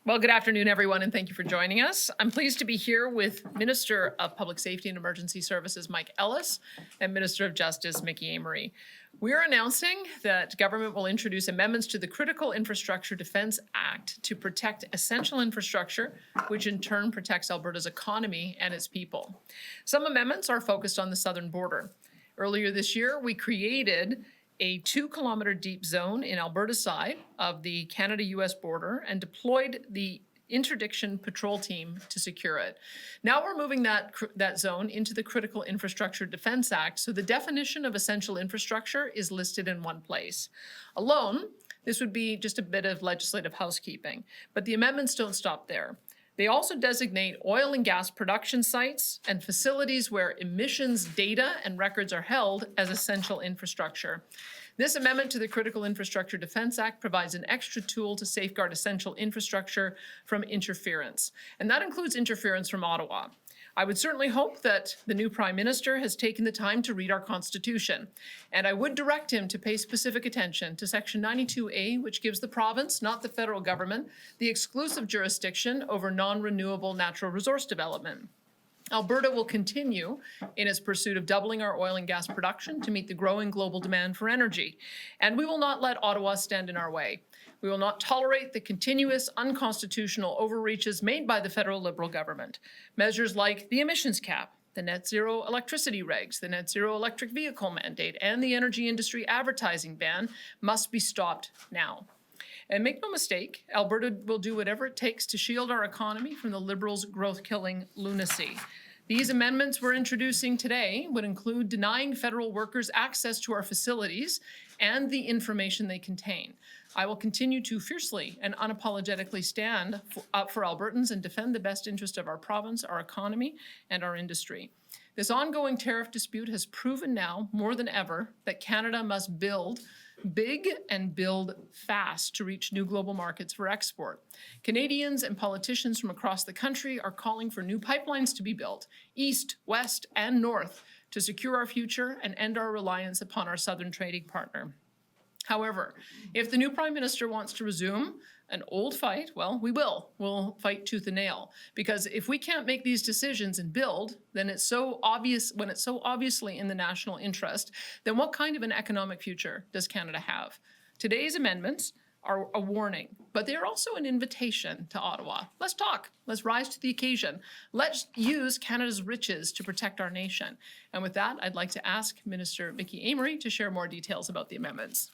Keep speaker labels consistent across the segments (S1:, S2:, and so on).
S1: Well, good afternoon, everyone, and thank you for joining us. I'm pleased to be here with Minister of Public Safety and Emergency Services, Mike Ellis, and Minister of Justice, Mickey Amery. We are announcing that government will introduce amendments to the Critical Infrastructure Defence Act to protect essential infrastructure, which in turn protects Alberta's economy and its people. Some amendments are focused on the southern border. Earlier this year, we created a 2-kilometer deep zone in Alberta's side of the Canada-US border and deployed the interdiction patrol team to secure it. Now we're moving that zone into the Critical Infrastructure Defence Act, so the definition of essential infrastructure is listed in one place. Alone, this would be just a bit of legislative housekeeping, but the amendments don't stop there. They also designate oil and gas production sites and facilities where emissions data and records are held as essential infrastructure. This amendment to the Critical Infrastructure Defence Act provides an extra tool to safeguard essential infrastructure from interference, and that includes interference from Ottawa. I would certainly hope that the new Prime Minister has taken the time to read our Constitution, and I would direct him to pay specific attention to Section 92A, which gives the province, not the federal government, the exclusive jurisdiction over non-renewable natural resource development. Alberta will continue in its pursuit of doubling our oil and gas production to meet the growing global demand for energy, and we will not let Ottawa stand in our way. We will not tolerate the continuous unconstitutional overreaches made by the federal Liberal government. Measures like the emissions cap, the net zero electricity regs, the net zero electric vehicle mandate, and the energy industry advertising ban must be stopped now. And make no mistake, Alberta will do whatever it takes to shield our economy from the Liberals' growth-killing lunacy. These amendments we're introducing today would include denying federal workers access to our facilities and the information they contain. I will continue to fiercely and unapologetically stand up for Albertans and defend the best interest of our province, our economy, and our industry. This ongoing tariff dispute has proven now more than ever that Canada must build big and build fast to reach new global markets for export. Canadians and politicians from across the country are calling for new pipelines to be built, east, west, and north, to secure our future and end our reliance upon our southern trading partner. However, if the new Prime Minister wants to resume an old fight, well, we will. We'll fight tooth and nail. Because if we can't make these decisions and build, then it's so obvious, when it's so obviously in the national interest, then what kind of an economic future does Canada have? Today's amendments are a warning, but they're also an invitation to Ottawa. Let's talk. Let's rise to the occasion. Let's use Canada's riches to protect our nation. And with that, I'd like to ask Minister Mickey Amery to share more details about the amendments.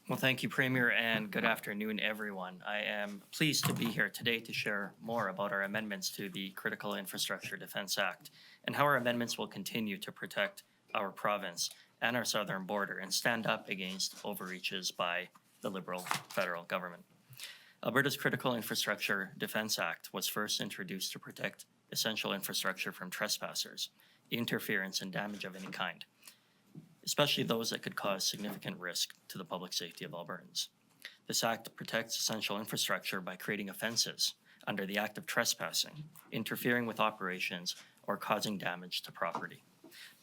S2: Well, thank you, Premier, and good afternoon, everyone. I am pleased to be here today to share more about our amendments to the Critical Infrastructure Defence Act and how our amendments will continue to protect our province and our southern border and stand up against overreaches by the Liberal federal government. Alberta's Critical Infrastructure Defence Act was first introduced to protect essential infrastructure from trespassers, interference, and damage of any kind, especially those that could cause significant risk to the public safety of Albertans. This act protects essential infrastructure by creating offences under the act of trespassing, interfering with operations, or causing damage to property.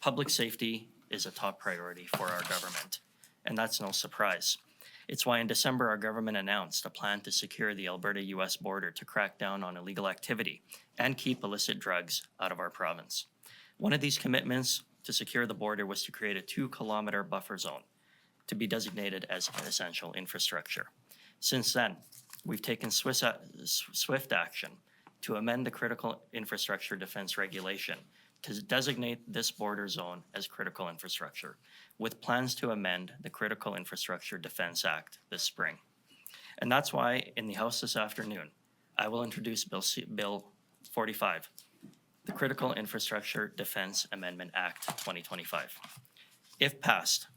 S2: Public safety is a top priority for our government, and that's no surprise. It's why in December our government announced a plan to secure the Alberta-US border to crack down on illegal activity and keep illicit drugs out of our province. One of these commitments to secure the border was to create a 2-kilometer buffer zone to be designated as essential infrastructure. Since then, we've taken swift action to amend the Critical Infrastructure Defence Regulation to designate this border zone as critical infrastructure, with plans to amend the Critical Infrastructure Defence Act this spring. And that's why in the House this afternoon, I will introduce Bill 45, the Critical Infrastructure Defence Amendment Act 2025. If passed,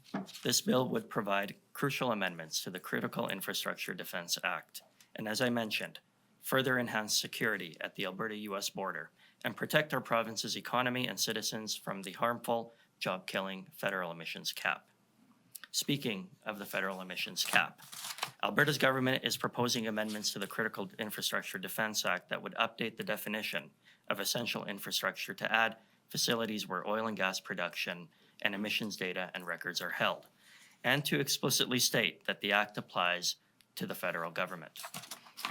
S2: this bill would provide crucial amendments to the Critical Infrastructure Defence Act, and as I mentioned, further enhance security at the Alberta-US border and protect our province's economy and citizens from the harmful, job-killing federal emissions cap. Speaking of the federal emissions cap, Alberta's government is proposing amendments to the Critical Infrastructure Defence Act that would update the definition of essential infrastructure to add facilities where oil and gas production and emissions data and records are held, and to explicitly state that the Act applies to the federal government.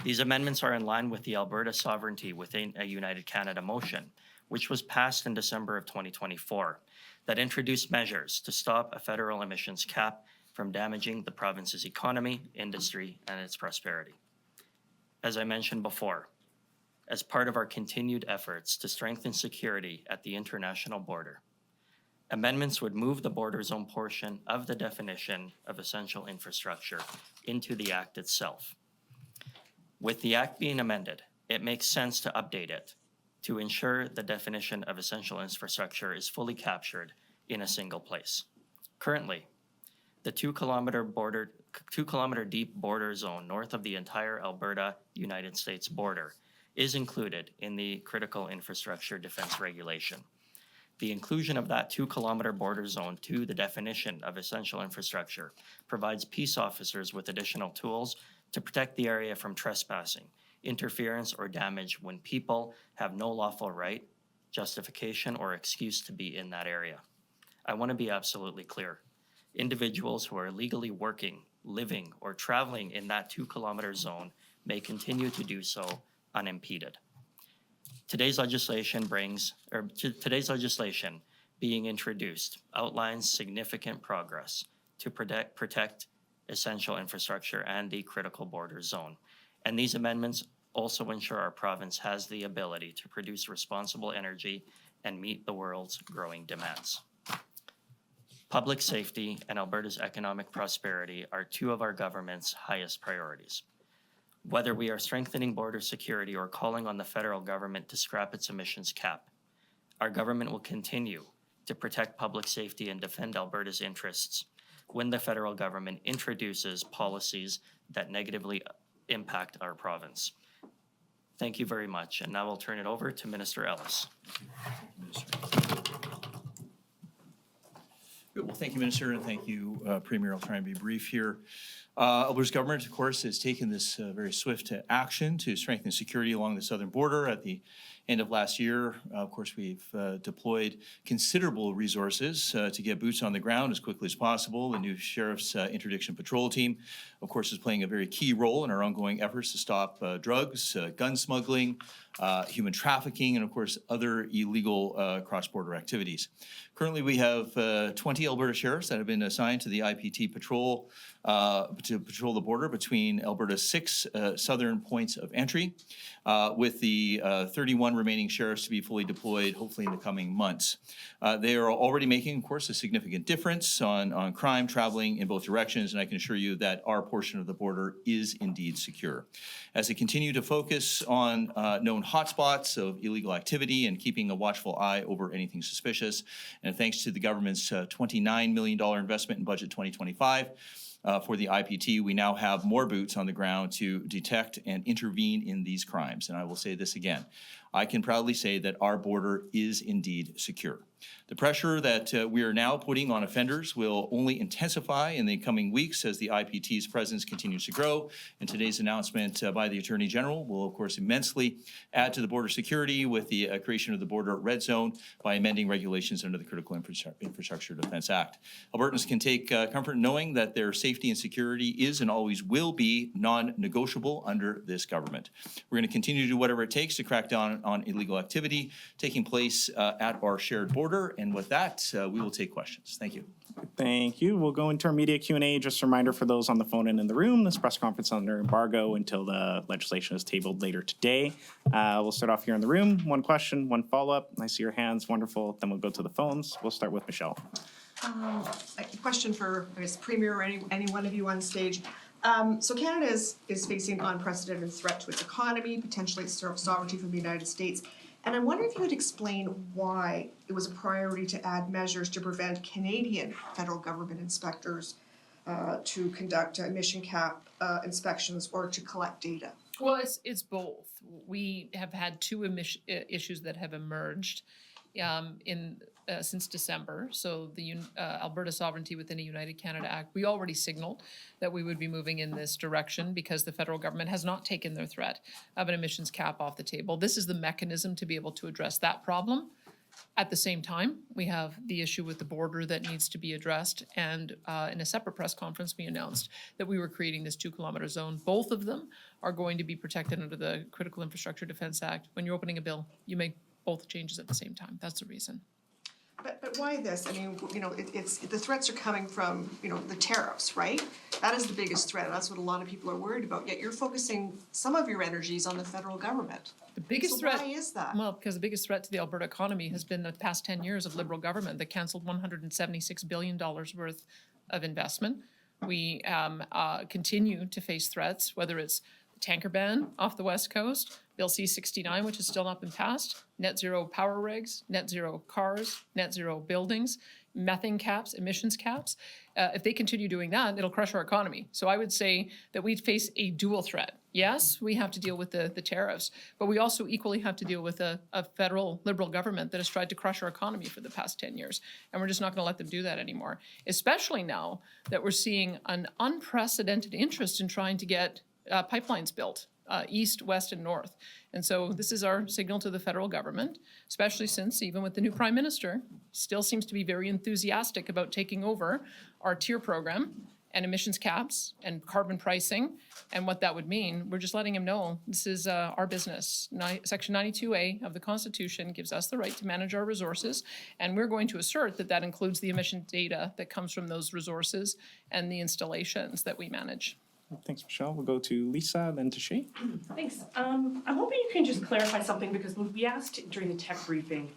S2: These amendments are in line with the Alberta Sovereignty Within a United Canada motion, which was passed in December of 2024, that introduced measures to stop a federal emissions cap from damaging the province's economy, industry, and its prosperity. As I mentioned before, as part of our continued efforts to strengthen security at the international border, amendments would move the border zone portion of the definition of essential infrastructure into the Act itself. With the Act being amended, it makes sense to update it to ensure the definition of essential infrastructure is fully captured in a single place. Currently, the 2 kilometer deep border zone north of the entire Alberta United States border is included in the Critical Infrastructure Defense Regulation. The inclusion of that 2 kilometer border zone to the definition of essential infrastructure provides peace officers with additional tools to protect the area from trespassing, interference, or damage when people have no lawful right, justification, or excuse to be in that area. I want to be absolutely clear. Individuals who are legally working, living, or traveling in that 2 kilometer zone may continue to do so unimpeded. Today's legislation being introduced outlines significant progress to protect essential infrastructure and the critical border zone. And these amendments also ensure our province has the ability to produce responsible energy and meet the world's growing demands. Public safety and Alberta's economic prosperity are two of our government's highest priorities. Whether we are strengthening border security or calling on the federal government to scrap its emissions cap, our government will continue to protect public safety and defend Alberta's interests when the federal government introduces policies that negatively impact our province. Thank you very much, and now I'll turn it over to Minister Ellis.
S3: Good. Well, thank you, Minister, and thank you, Premier. I'll try and be brief here. Alberta's government, of course, has taken this very swift action to strengthen security along the southern border. At the end of last year, of course, we've deployed considerable resources to get boots on the ground as quickly as possible. The new Sheriff's Interdiction Patrol Team, of course, is playing a very key role in our ongoing efforts to stop drugs, gun smuggling, human trafficking, and, of course, other illegal cross-border activities. Currently, we have 20 Alberta sheriffs that have been assigned to the IPT patrol to patrol the border between Alberta's 6 southern points of entry, with the 31 remaining sheriffs to be fully deployed, hopefully in the coming months. They are already making, of course, a significant difference on crime traveling in both directions, and I can assure you that our portion of the border is indeed secure. As they continue to focus on known hotspots of illegal activity and keeping a watchful eye over anything suspicious, and thanks to the government's $29 million investment in budget 2025, for the IPT, we now have more boots on the ground to detect and intervene in these crimes. And I will say this again, I can proudly say that our border is indeed secure. The pressure that we are now putting on offenders will only intensify in the coming weeks as the IPT's presence continues to grow. And today's announcement by the Attorney General will, of course, immensely add to the border security with the creation of the Border Red Zone by amending regulations under the Critical Infrastructure Defense Act. Albertans can take comfort in knowing that their safety and security is and always will be non-negotiable under this government. We're going to continue to do whatever it takes to crack down on illegal activity taking place at our shared border. And with that, we will take questions. Thank you.
S4: Thank you. We'll go into our media Q&A. Just a reminder for those on the phone and in the room, this press conference is under embargo until the legislation is tabled later today. We'll start off here in the room. One question, one follow-up. I see your hands. Wonderful. Then we'll go to the phones. We'll start with Michelle.
S5: A question for, I guess, Premier or any one of you on stage. So Canada is facing an unprecedented threat to its economy, potentially its sovereignty from the United States. And I'm wondering if you would explain why it was a priority to add measures to prevent Canadian federal government inspectors to conduct emission cap inspections or to collect data.
S1: Well, it's both. We have had two issues that have emerged since December. So the Alberta Sovereignty Within a United Canada Act, we already signaled that we would be moving in this direction because the federal government has not taken their threat of an emissions cap off the table. This is the mechanism to be able to address that problem At the same time, we have the issue with the border that needs to be addressed. And in a separate press conference, we announced that we were creating this 2-kilometer zone. Both of them are going to be protected under the Critical Infrastructure Defense Act. When you're opening a bill, you make both changes at the same time. That's the reason.
S5: But why this? I mean, you know, it's, the threats are coming from, you know, the tariffs, right? That is the biggest threat. That's what a lot of people are worried about, yet you're focusing some of your energies on the federal government.
S1: The biggest
S5: So
S1: threat.
S5: why is that?
S1: Well, because the biggest threat to the Alberta economy has been the past 10 years of Liberal government that canceled $176 billion worth of investment. We continue to face threats, whether it's the tanker ban off the West Coast, Bill C-69, which has still not been passed, net zero power regs, net zero cars, net zero buildings, methane caps, emissions caps. If they continue doing that, it'll crush our economy. So I would say that we face a dual threat. Yes, we have to deal with the tariffs, but we also equally have to deal with a federal Liberal government that has tried to crush our economy for the past 10 years. And we're just not going to let them do that anymore, especially now that we're seeing an unprecedented interest in trying to get pipelines built. East, west, and north. And so this is our signal to the federal government, especially since even with the new prime minister, still seems to be very enthusiastic about taking over our tier program and emissions caps and carbon pricing and what that would mean. We're just letting him know this is our business. Section 92A of the Constitution gives us the right to manage our resources, and we're going to assert that that includes the emission data that comes from those resources and the installations that we manage.
S4: Thanks, Michelle. We'll go to Lisa, then to Shay.
S6: Thanks. I'm hoping you can just clarify something because when we asked during the tech briefing,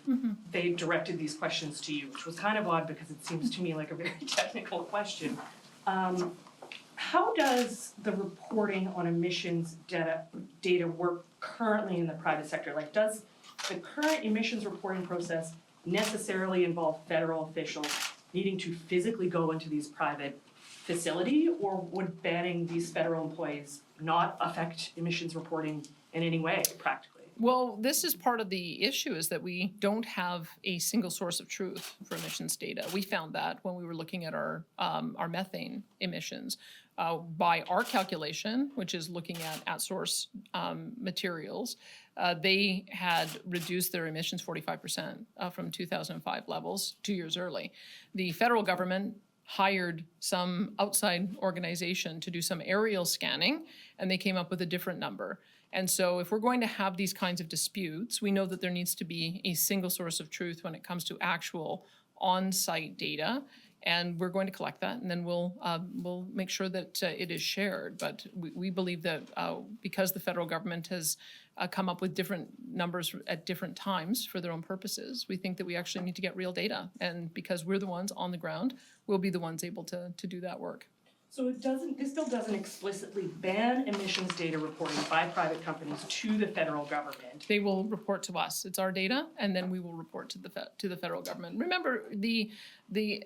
S6: they directed these questions to you, which was kind of odd because it seems to me like a very technical question. How does the reporting on emissions data work currently in the private sector? Like, does the current emissions reporting process necessarily involve federal officials needing to physically go into these private facility, or would banning these federal employees not affect emissions reporting in any way practically?
S1: Well, this is part of the issue, is that we don't have a single source of truth for emissions data. We found that when we were looking at our methane emissions. By our calculation, which is looking at source materials, they had reduced their emissions 45% from 2005 levels 2 years early. The federal government hired some outside organization to do some aerial scanning, and they came up with a different number. And so if we're going to have these kinds of disputes, we know that there needs to be a single source of truth when it comes to actual on-site data. And we're going to collect that, and then we'll make sure that it is shared. But we believe that because the federal government has come up with different numbers at different times for their own purposes, we think that we actually need to get real data. And because we're the ones on the ground, we'll be the ones able to do that work.
S6: So this bill doesn't explicitly ban emissions data reporting by private companies to the federal government.
S1: They will report to us. It's our data, and then we will report to the federal government. Remember, the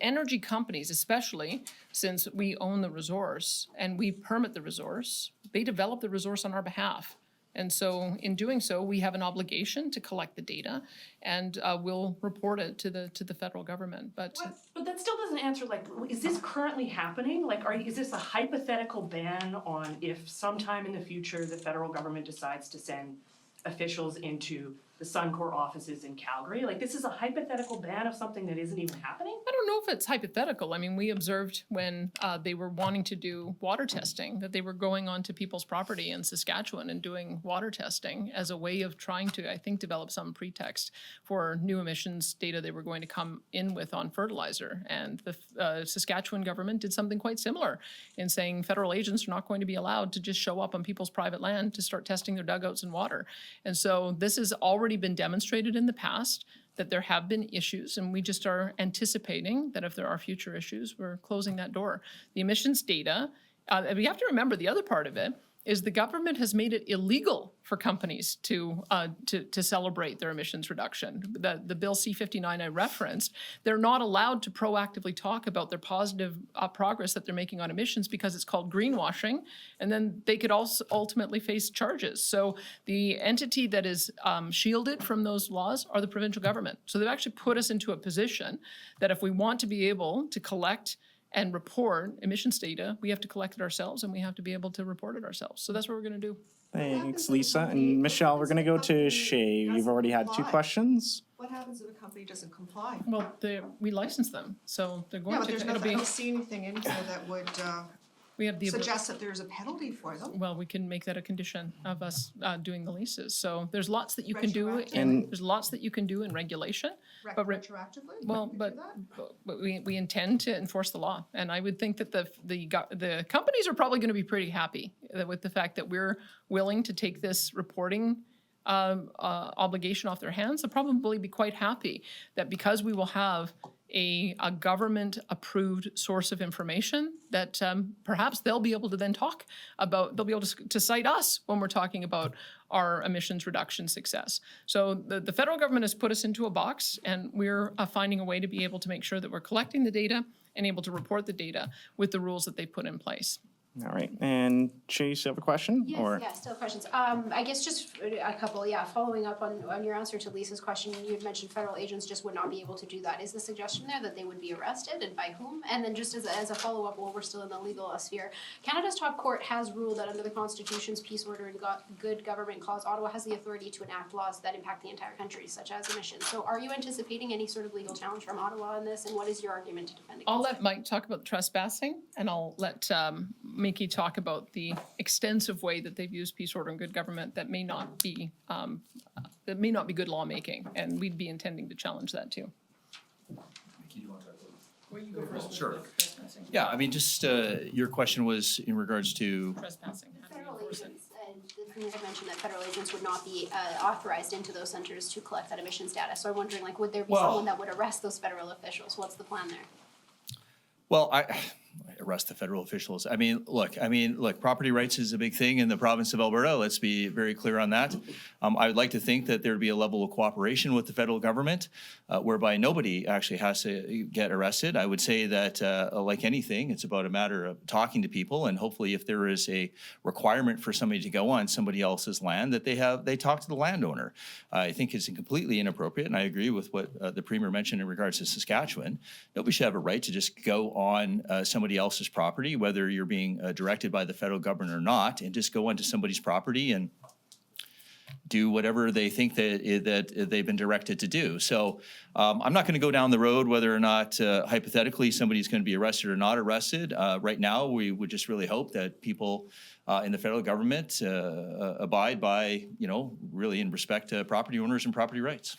S1: energy companies, especially since we own the resource and we permit the resource, they develop the resource on our behalf. And so in doing so, we have an obligation to collect the data, and we'll report it to the federal government. But
S6: that still doesn't answer, like, is this currently happening? Like, is this a hypothetical ban on if sometime in the future the federal government decides to send officials into the Suncor offices in Calgary? Like, this is a hypothetical ban of something that isn't even happening?
S1: I don't know if it's hypothetical. I mean, we observed when they were wanting to do water testing, that they were going onto people's property in Saskatchewan and doing water testing as a way of trying to, I think, develop some pretext for new emissions data they were going to come in with on fertilizer. And the Saskatchewan government did something quite similar in saying federal agents are not going to be allowed to just show up on people's private land to start testing their dugouts and water. And so this has already been demonstrated in the past that there have been issues, and we just are anticipating that if there are future issues, we're closing that door. The emissions data, and we have to remember the other part of it, is the government has made it illegal for companies to celebrate their emissions reduction. The Bill C-59 I referenced, they're not allowed to proactively talk about their positive progress that they're making on emissions because it's called greenwashing, and then they could also ultimately face charges. So the entity that is shielded from those laws are the provincial government. So they've actually put us into a position that if we want to be able to collect and report emissions data, we have to collect it ourselves and we have to be able to report it ourselves. So that's what we're going to do.
S4: Thanks, Lisa. And Michelle, we're gonna go to Shay. You've already had 2 questions.
S5: What happens if a company doesn't comply?
S1: Well, we license them, so they're
S5: Yeah,
S1: going
S5: but
S1: to,
S5: there's
S1: it'll
S5: nothing, I
S1: be,
S5: don't see anything in here that would
S1: we have the,
S5: suggest that there's a penalty for them.
S1: well, we can make that a condition of us doing the leases. So there's lots that you can do,
S5: Retroactive.
S1: and there's lots that you can do in regulation. But re-
S5: Retroactively?
S1: Well,
S5: You
S1: but,
S5: do that?
S1: but we intend to enforce the law, and I would think that the companies are probably going to be pretty happy with the fact that we're willing to take this reporting obligation off their hands. They'll probably be quite happy that because we will have a government-approved source of information that perhaps they'll be able to then talk about, they'll be able to cite us when we're talking about our emissions reduction success. So the federal government has put us into a box, and we're finding a way to be able to make sure that we're collecting the data and able to report the data with the rules that they put in place.
S4: All right, and Chase, you have a question?
S7: Yes,
S4: Or
S7: yeah, still questions. I guess just a couple, yeah, following up on your answer to Lisa's question, you had mentioned federal agents just would not be able to do that. Is the suggestion there that they would be arrested, and by whom? And then just as a follow-up, while we're still in the legal sphere, Canada's top court has ruled that under the Constitution's peace, order, and good government clause, Ottawa has the authority to enact laws that impact the entire country, such as emissions. So are you anticipating any sort of legal challenge from Ottawa on this, and what is your argument to defend against
S1: I'll
S7: it?
S1: let Mike talk about trespassing, and I'll let Mickey talk about the extensive way that they've used peace, order, and good government that may not be good lawmaking, and we'd be intending to challenge that too.
S3: Sure. Yeah, I mean, just, your question was in regards to,
S1: Trespassing, how do we
S7: Federal
S1: enforce it?
S7: agents, and you had mentioned that federal agents would not be authorized into those centers to collect that emissions data. So I'm wondering, like, would there be
S3: Well-
S7: someone that would arrest those federal officials? What's the plan there?
S3: well, I arrest the federal officials. I mean, look, property rights is a big thing in the province of Alberta. Let's be very clear on that. I would like to think that there'd be a level of cooperation with the federal government whereby nobody actually has to get arrested. I would say that, like anything, it's about a matter of talking to people, and hopefully if there is a requirement for somebody to go on somebody else's land, that they talk to the landowner. I think it's completely inappropriate, and I agree with what the Premier mentioned in regards to Saskatchewan. Nobody should have a right to just go on somebody else's property, whether you're being directed by the federal government or not, and just go onto somebody's property and do whatever they think that they've been directed to do. So I'm not going to go down the road whether or not hypothetically somebody's going to be arrested or not arrested. Right now, we would just really hope that people in the federal government abide by, really in respect to property owners and property rights.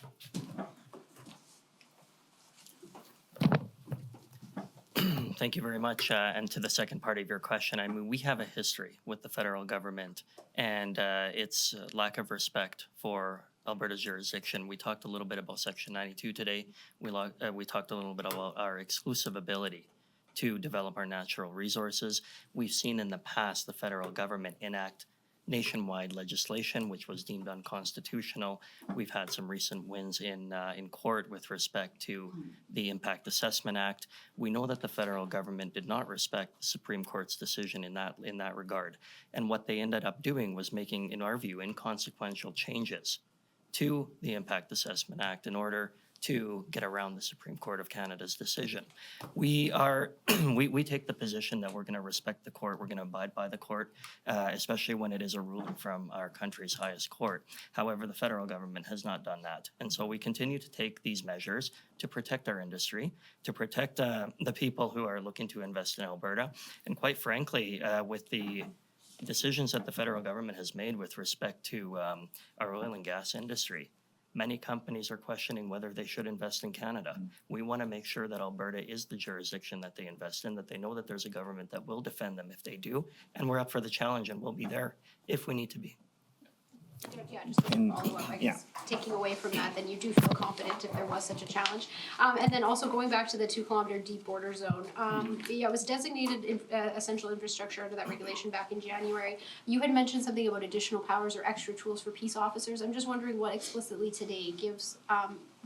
S2: Thank you very much. And to the second part of your question, I mean, we have a history with the federal government and its lack of respect for Alberta's jurisdiction. We talked a little bit about Section 92 today. We talked a little bit about our exclusive ability to develop our natural resources. We've seen in the past the federal government enact nationwide legislation, which was deemed unconstitutional. We've had some recent wins in court with respect to the Impact Assessment Act. We know that the federal government did not respect the Supreme Court's decision in that regard. And what they ended up doing was making, in our view, inconsequential changes to the Impact Assessment Act in order to get around the Supreme Court of Canada's decision. We take the position that we're going to respect the court, we're going to abide by the court, especially when it is a ruling from our country's highest court. However, the federal government has not done that. And so we continue to take these measures to protect our industry, to protect the people who are looking to invest in Alberta. And quite frankly, with the decisions that the federal government has made with respect to our oil and gas industry, many companies are questioning whether they should invest in Canada. We want to make sure that Alberta is the jurisdiction that they invest in, that they know that there's a government that will defend them if they do, and we're up for the challenge and we'll be there if we need to be.
S7: Yeah, just as a follow-up, I guess, taking away from that, then you do feel confident if there was such a challenge. And then also going back to the 2-kilometer deep border zone, it was designated essential infrastructure under that regulation back in January. You had mentioned something about additional powers or extra tools for peace officers. I'm just wondering what explicitly today gives,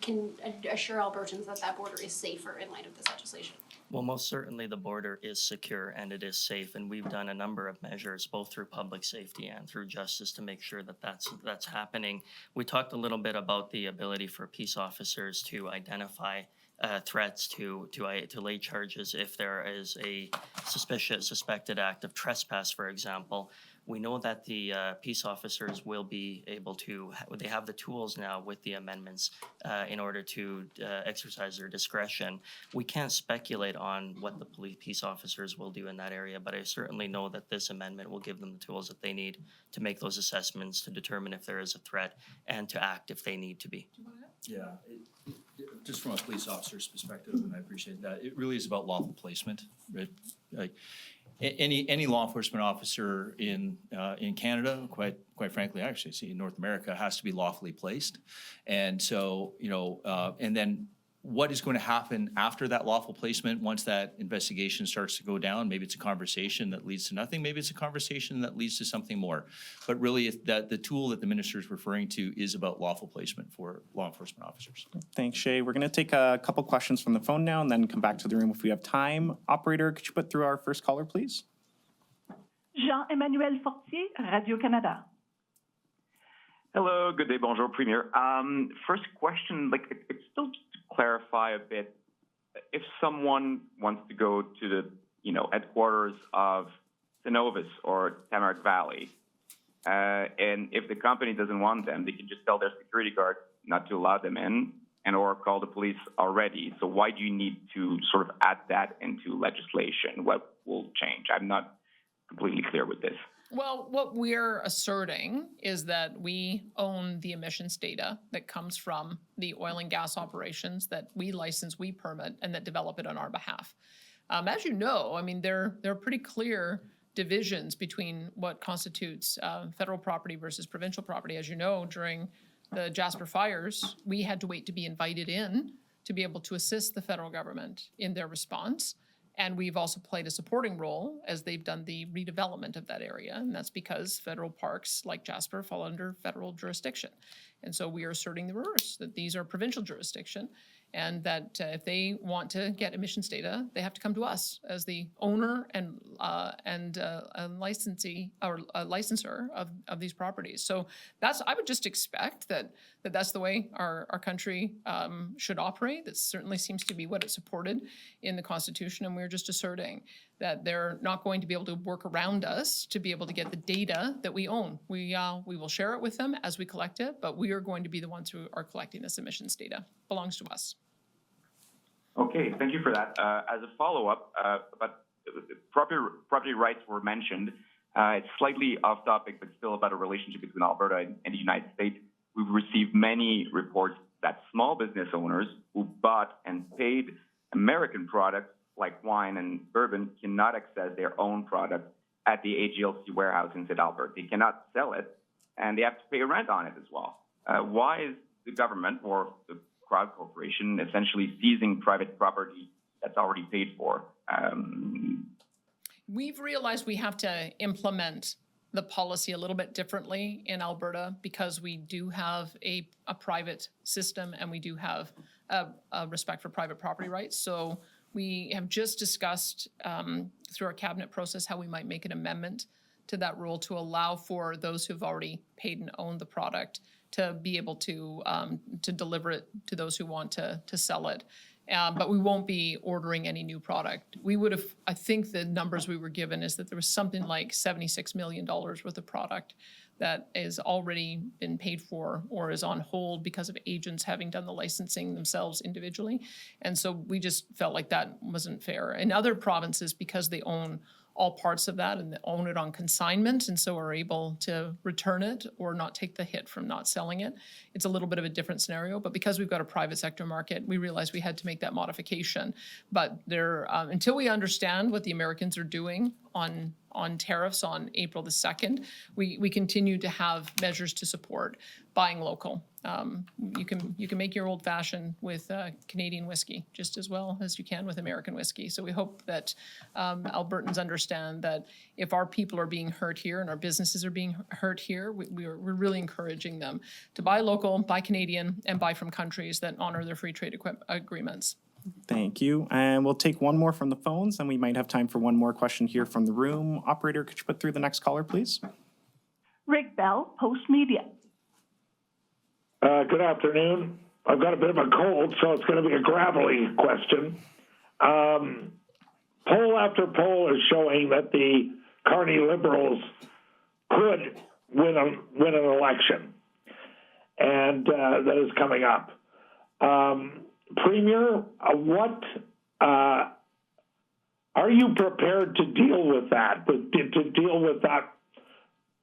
S7: can assure Albertans that that border is safer in light of this legislation.
S2: Well, most certainly the border is secure and it is safe, and we've done a number of measures, both through public safety and through justice, to make sure that that's happening. We talked a little bit about the ability for peace officers to identify threats to lay charges if there is a suspected act of trespass, for example. We know that the peace officers will be able to, they have the tools now with the amendments in order to exercise their discretion. We can't speculate on what the peace officers will do in that area, but I certainly know that this amendment will give them the tools that they need to make those assessments, to determine if there is a threat, and to act if they need to be.
S3: Yeah, just from a police officer's perspective, and I appreciate that, it really is about lawful placement, right? Like, any law enforcement officer in Canada, quite frankly, actually, see in North America, has to be lawfully placed. And so, and then what is going to happen after that lawful placement, once that investigation starts to go down? Maybe it's a conversation that leads to nothing. Maybe it's a conversation that leads to something more. But really, the tool that the minister is referring to is about lawful placement for law enforcement officers.
S4: Thanks, Shay. We're going to take a couple questions from the phone now and then come back to the room if we have time. Operator, could you put through our first caller, please?
S8: Jean-Emmanuel Fortier, Radio-Canada.
S9: Hello, good day, bonjour, Premier. First question, it's still just to clarify a bit, if someone wants to go to the, headquarters of Synovus or Tamarack Valley, and if the company doesn't want them, they can just tell their security guard not to allow them in and or call the police already. So why do you need to sort of add that into legislation? What will change? I'm not completely clear with this.
S1: Well, what we're asserting is that we own the emissions data that comes from the oil and gas operations that we license, we permit, and that develop it on our behalf. As you know, I mean, there are pretty clear divisions between what constitutes federal property versus provincial property. As you know, during the Jasper fires, we had to wait to be invited in to be able to assist the federal government in their response. And we've also played a supporting role as they've done the redevelopment of that area. And that's because federal parks like Jasper fall under federal jurisdiction. And so we are asserting the reverse, that these are provincial jurisdiction, and that if they want to get emissions data, they have to come to us as the owner and a licensee or a licensor of these properties. So I would just expect that's the way our country should operate. That certainly seems to be what it's supported in the Constitution, and we're just asserting that they're not going to be able to work around us to be able to get the data that we own. We will share it with them as we collect it, but we are going to be the ones who are collecting this emissions data. It belongs to us.
S9: Okay, thank you for that. As a follow-up, but property rights were mentioned. It's slightly off topic, but still about a relationship between Alberta and the United States. We've received many reports that small business owners who bought and paid American products like wine and bourbon cannot access their own product at the AGLC warehouse in St. Albert. They cannot sell it, and they have to pay rent on it as well. Why is the government or the Crowd Corporation essentially seizing private property that's already paid for?
S1: We've realized we have to implement the policy a little bit differently in Alberta because we do have a private system and we do have a respect for private property rights. So we have just discussed through our cabinet process how we might make an amendment to that rule to allow for those who've already paid and owned the product to be able to deliver it to those who want to sell it. But we won't be ordering any new product. We would have, I think the numbers we were given is that there was something like $76 million worth of product that is already been paid for or is on hold because of agents having done the licensing themselves individually. And so we just felt like that wasn't fair. In other provinces, because they own all parts of that and own it on consignment and so are able to return it or not take the hit from not selling it. It's a little bit of a different scenario, but because we've got a private sector market, we realized we had to make that modification. But there, until we understand what the Americans are doing on tariffs on April the 2nd, we continue to have measures to support buying local. You can make your old fashioned with Canadian whiskey just as well as you can with American whiskey. So we hope that Albertans understand that if our people are being hurt here and our businesses are being hurt here, we're really encouraging them to buy local, buy Canadian, and buy from countries that honor their free trade agreements.
S4: Thank you. And we'll take one more from the phones, and we might have time for one more question here from the room. Operator, could you put through the next caller, please?
S8: Rick Bell, Post Media.
S10: Good afternoon. I've got a bit of a cold, so it's going to be a gravelly question. Poll after poll is showing that the Carney Liberals could win an election, and that is coming up. Premier, what are you prepared to deal with that? To deal with that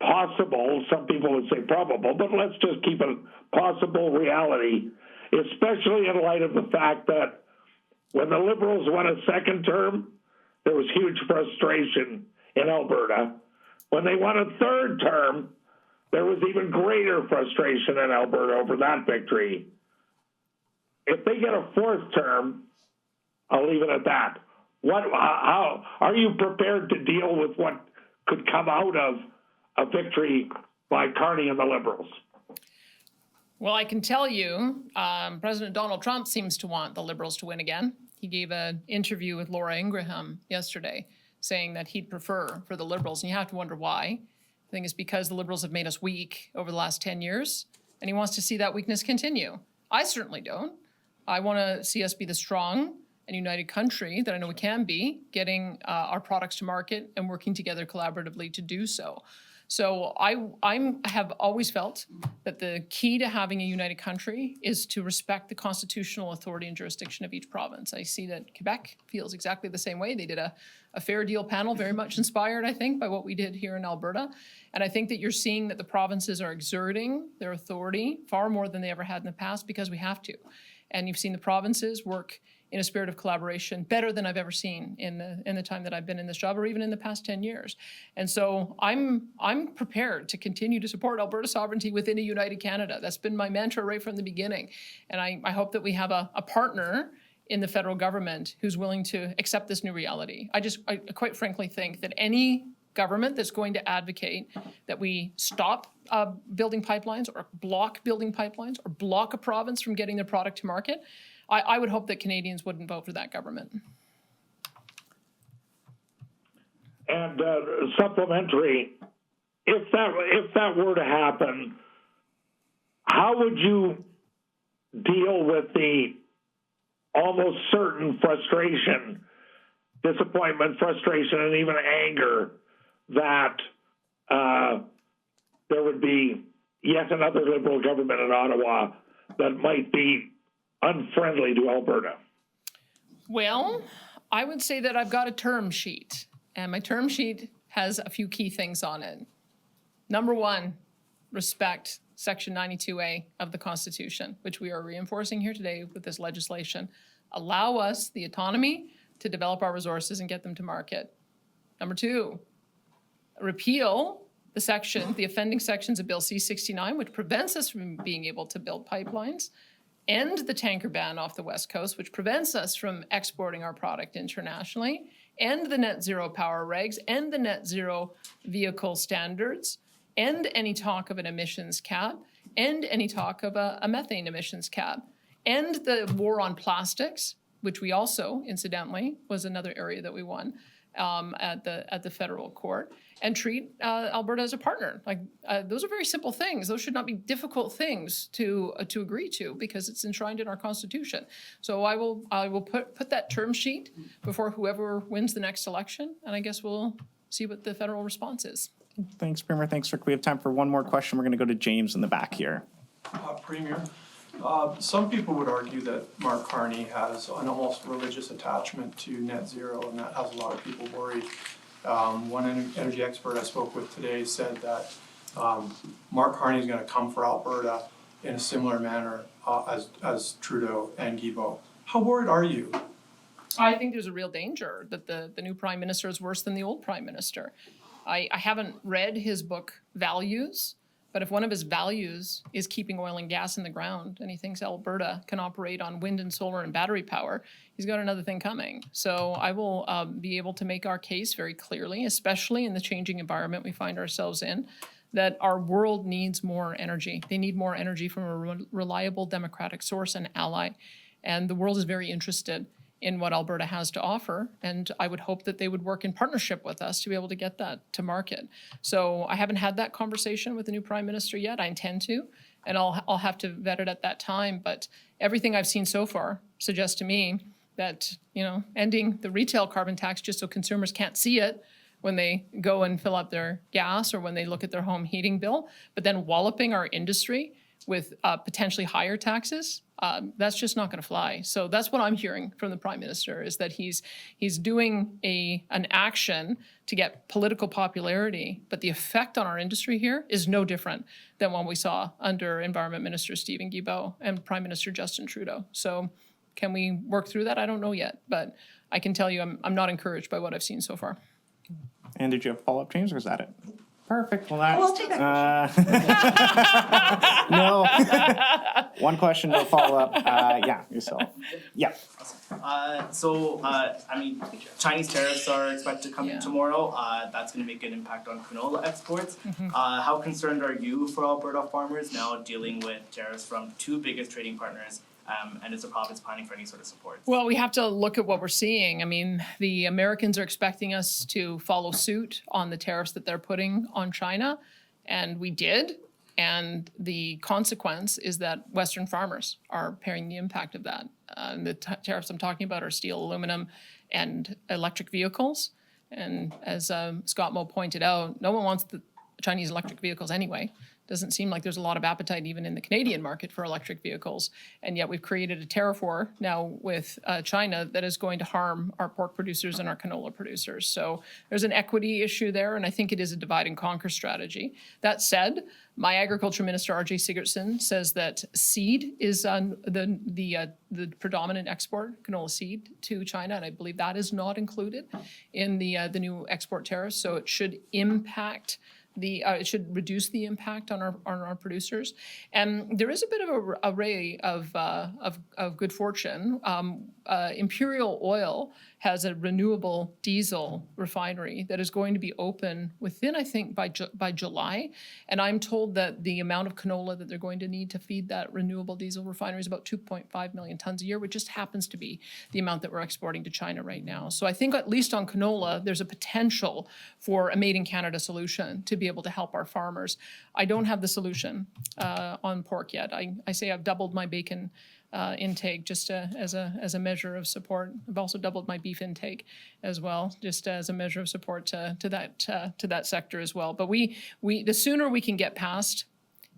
S10: possible, some people would say probable, but let's just keep it possible reality, especially in light of the fact that when the Liberals won a second term, there was huge frustration in Alberta. When they won a third term, there was even greater frustration in Alberta over that victory. If they get a fourth term, I'll leave it at that. How are you prepared to deal with what could come out of a victory by Carney and the Liberals?
S1: Well, I can tell you, President Donald Trump seems to want the Liberals to win again. He gave an interview with Laura Ingraham yesterday saying that he'd prefer for the Liberals, and you have to wonder why. I think it's because the Liberals have made us weak over the last 10 years, and he wants to see that weakness continue. I certainly don't. I want to see us be the strong and united country that I know we can be, getting our products to market and working together collaboratively to do so. So I have always felt that the key to having a united country is to respect the constitutional authority and jurisdiction of each province. I see that Quebec feels exactly the same way. They did a fair deal panel, very much inspired, I think, by what we did here in Alberta. And I think that you're seeing that the provinces are exerting their authority far more than they ever had in the past because we have to. And you've seen the provinces work in a spirit of collaboration better than I've ever seen in the time that I've been in this job, or even in the past 10 years. And so I'm prepared to continue to support Alberta sovereignty within a united Canada. That's been my mantra right from the beginning. And I hope that we have a partner in the federal government who's willing to accept this new reality. I quite frankly think that any government that's going to advocate that we stop building pipelines or block building pipelines or block a province from getting their product to market, I would hope that Canadians wouldn't vote for that government.
S10: And supplementary, if that were to happen, how would you deal with the almost certain frustration, disappointment, frustration, and even anger that there would be yet another Liberal government in Ottawa that might be unfriendly to Alberta?
S1: Well, I would say that I've got a term sheet, and my term sheet has a few key things on it. Number one, respect Section 92A of the Constitution, which we are reinforcing here today with this legislation. Allow us the autonomy to develop our resources and get them to market. Number two, repeal the offending sections of Bill C-69, which prevents us from being able to build pipelines, end the tanker ban off the West Coast, which prevents us from exporting our product internationally, end the net zero power regs, end the net zero vehicle standards, end any talk of an emissions cap, end any talk of a methane emissions cap, end the war on plastics, which we also, incidentally, was another area that we won at the federal court, and treat Alberta as a partner. Those are very simple things. Those should not be difficult things to agree to because it's enshrined in our Constitution. So I will put that term sheet before whoever wins the next election, and I guess we'll see what the federal response is.
S4: Thanks, Premier. Thanks, Rick. We have time for one more question. We're going to go to James in the back here.
S11: Premier, some people would argue that Mark Carney has an almost religious attachment to net zero, and that has a lot of people worried. One energy expert I spoke with today said that Mark Carney is going to come for Alberta in a similar manner as Trudeau and Guilbeault. How worried are you?
S1: I think there's a real danger that the new Prime Minister is worse than the old Prime Minister. I haven't read his book, Values, but if one of his values is keeping oil and gas in the ground and he thinks Alberta can operate on wind and solar and battery power, he's got another thing coming. So I will be able to make our case very clearly, especially in the changing environment we find ourselves in, that our world needs more energy. They need more energy from a reliable democratic source and ally. And the world is very interested in what Alberta has to offer, and I would hope that they would work in partnership with us to be able to get that to market. So I haven't had that conversation with the new Prime Minister yet. I intend to, and I'll have to vet it at that time. But everything I've seen so far suggests to me that, ending the retail carbon tax just so consumers can't see it when they go and fill up their gas or when they look at their home heating bill, but then walloping our industry with potentially higher taxes, that's just not going to fly. So that's what I'm hearing from the Prime Minister, is that he's doing an action to get political popularity, but the effect on our industry here is no different than what we saw under Environment Minister Stephen Guilbeault and Prime Minister Justin Trudeau. So can we work through that? I don't know yet, but I can tell you I'm not encouraged by what I've seen so far.
S4: And did you have a follow-up, James, or is that it? Perfect. Well,
S5: I'll take that question.
S4: No. One question, no follow-up. Yeah, yourself. Yeah.
S12: Chinese tariffs are expected to come in
S1: Yeah.
S12: tomorrow. That's going to make an impact on canola exports. How concerned are you for Alberta farmers now dealing with tariffs from two biggest trading partners? And is the province planning for any sort of support?
S1: Well, we have to look at what we're seeing. I mean, the Americans are expecting us to follow suit on the tariffs that they're putting on China, and we did. And the consequence is that Western farmers are bearing the impact of that. The tariffs I'm talking about are steel, aluminum, and electric vehicles. And as Scott Moe pointed out, no one wants the Chinese electric vehicles anyway. Doesn't seem like there's a lot of appetite even in the Canadian market for electric vehicles. And yet we've created a tariff war now with China that is going to harm our pork producers and our canola producers. So there's an equity issue there, and I think it is a divide and conquer strategy. That said, my agriculture minister, R.J. Sigurdsson, says that seed is the predominant export, canola seed, to China, and I believe that is not included in the new export tariffs. So it should impact it should reduce the impact on our producers. And there is a bit of an array of good fortune. Imperial Oil has a renewable diesel refinery that is going to be open within, I think, by July. And I'm told that the amount of canola that they're going to need to feed that renewable diesel refinery is about 2.5 million tons a year, which just happens to be the amount that we're exporting to China right now. So I think at least on canola, there's a potential for a made in Canada solution to be able to help our farmers. I don't have the solution on pork yet. I say I've doubled my bacon intake just as a measure of support. I've also doubled my beef intake as well, just as a measure of support to that sector as well. But the sooner we can get past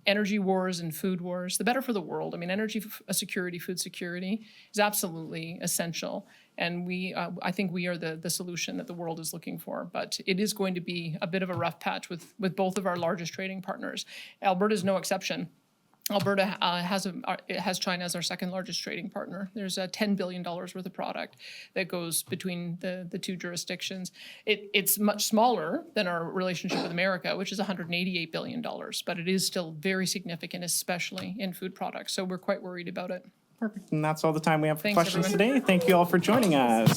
S1: energy wars and food wars, the better for the world. I mean, energy security, food security is absolutely essential. And I think we are the solution that the world is looking for. But it is going to be a bit of a rough patch with both of our largest trading partners. Alberta is no exception. Alberta has China as our second largest trading partner. There's $10 billion worth of product that goes between the two jurisdictions. It's much smaller than our relationship with America, which is $188 billion, but it is still very significant, especially in food products. So we're quite worried about it.
S4: Perfect. And that's all the time we have for
S1: Thanks,
S4: questions
S1: everyone.
S4: today. Thank you all for joining us.